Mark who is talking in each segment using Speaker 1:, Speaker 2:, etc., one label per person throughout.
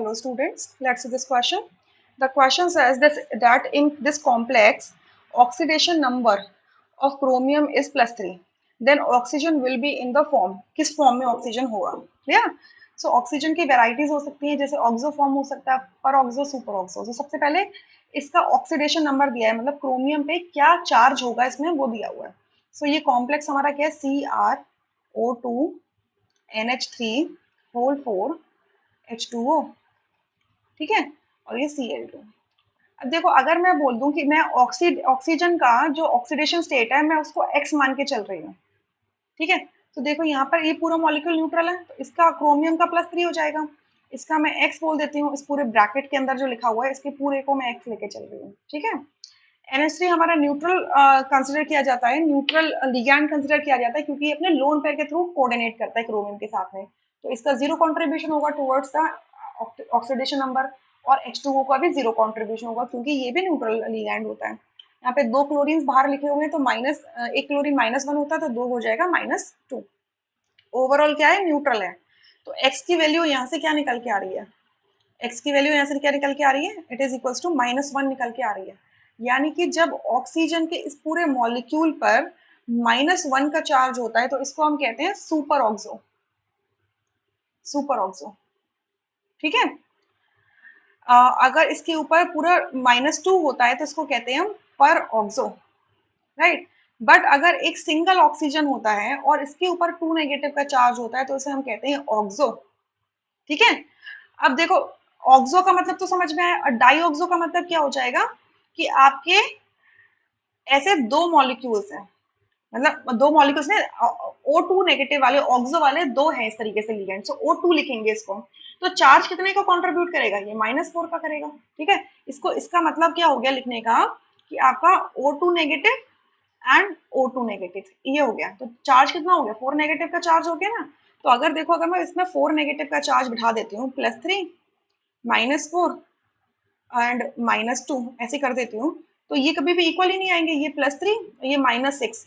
Speaker 1: Hello students, let's see this question. The question says this, that in this complex, oxidation number of chromium is +3. Then oxygen will be in the form. किस form में oxygen होगा? Yeah. So oxygen की varieties हो सकती है, जैसे oxo form हो सकता है, पर ऑक्सो, सुपर ऑक्सो। तो सबसे पहले इसका ऑक्सीडेशन नंबर दिया है, मतलब क्रोमियम पे क्या चार्ज होगा इसमें वो दिया हुआ है। सो ये कॉम्प्लेक्स हमारा क्या है? CrO2 NH3 होल 4 H2O, ठीक है, और ये Cl2। अब देखो, अगर मैं बोल दूं कि मैं ऑक्सीजन का जो ऑक्सीडेशन स्टेट है मैं उसको x मान के चल रही हूँ, ठीक है, तो देखो यहाँ पर ये पूरा मॉलिक्यूल न्यूट्रल है, तो इसका क्रोमियम का +3 हो जाएगा। इसका मैं x बोल देती हूँ, इस पूरे ब्रैकेट के अंदर जो लिखा हुआ है इसके पूरे को मैं x लेके चल रही हूँ, ठीक है। NH3 हमारा न्यूट्रल कंसिडर किया जाता है, न्यूट्रल लिगैंड कंसिडर किया जाता है, क्योंकि ये अपने लोन पेयर के थ्रू कोऑर्डिनेट करता है क्रोमियम के साथ में, तो इसका 0 कंट्रीब्यूशन होगा टुवर्ड्स द ऑक्सीडेशन नंबर, और H2O का भी 0 कंट्रीब्यूशन होगा, क्योंकि ये भी न्यूट्रल लिगैंड होता है। यहाँ पे 2 क्लोरीन बाहर लिखे हुए हैं, तो एक क्लोरीन -1 होता है, तो 2 हो जाएगा -2। ओवरऑल क्या है? न्यूट्रल है। तो x की वैल्यू यहाँ से क्या निकल के आ रही है? x की वैल्यू यहाँ से क्या निकल के आ रही है? इट इज इक्वल्स टू -1 निकल के आ रही है। यानी कि जब ऑक्सीजन के इस पूरे मॉलिक्यूल पर -1 का चार्ज होता है तो इसको हम कहते हैं सुपर ऑक्सो, सुपर ऑक्सो, ठीक है। अगर इसके ऊपर पूरा -2 होता है तो इसको कहते हैं हम पर ऑक्सो, राइट। बट अगर एक सिंगल ऑक्सीजन होता है और इसके ऊपर 2 नेगेटिव का चार्ज होता है तो इसे हम कहते हैं ऑक्सो, ठीक है। अब देखो, ऑक्सो का मतलब तो समझ में आया, और डाईऑक्सो का मतलब क्या हो जाएगा कि आपके ऐसे 2 मॉलिक्यूल्स हैं, मतलब 2 मॉलिक्यूल्स में O2 नेगेटिव वाले, ऑक्सो वाले 2 हैं इस तरीके से लिगेंड, सो O2 लिखेंगे इसको। तो चार्ज कितने को कंट्रीब्यूट करेगा? ये -4 का करेगा, ठीक है। इसको, इसका मतलब क्या हो गया लिखने का कि आपका O2 negative and O2 negative, ये हो गया। तो चार्ज कितना हो गया? 4 नेगेटिव का चार्ज हो गया ना। तो अगर देखो, अगर मैं इसमें 4 नेगेटिव का चार्ज बिठा देती हूँ, +3 -4 एंड -2 ऐसे कर देती हूँ, तो ये कभी भी इक्वल ही नहीं आएंगे, ये +3, ये -6,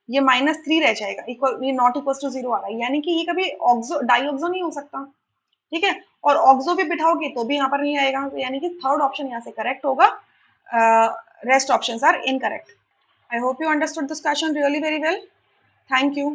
Speaker 1: ये -3 रह जाएगा, इक्वल, ये नॉट इक्वल टू 0 आ रहा है, यानी कि ये कभी ऑक्सो डाईऑक्सो नहीं हो सकता, ठीक है। और ऑक्सो भी बिठाओगे तो भी यहाँ पर नहीं आएगा, तो यानी कि थर्ड ऑप्शन यहाँ से करेक्ट होगा, rest options are incorrect. I hope you understood this question really very well. Thank you.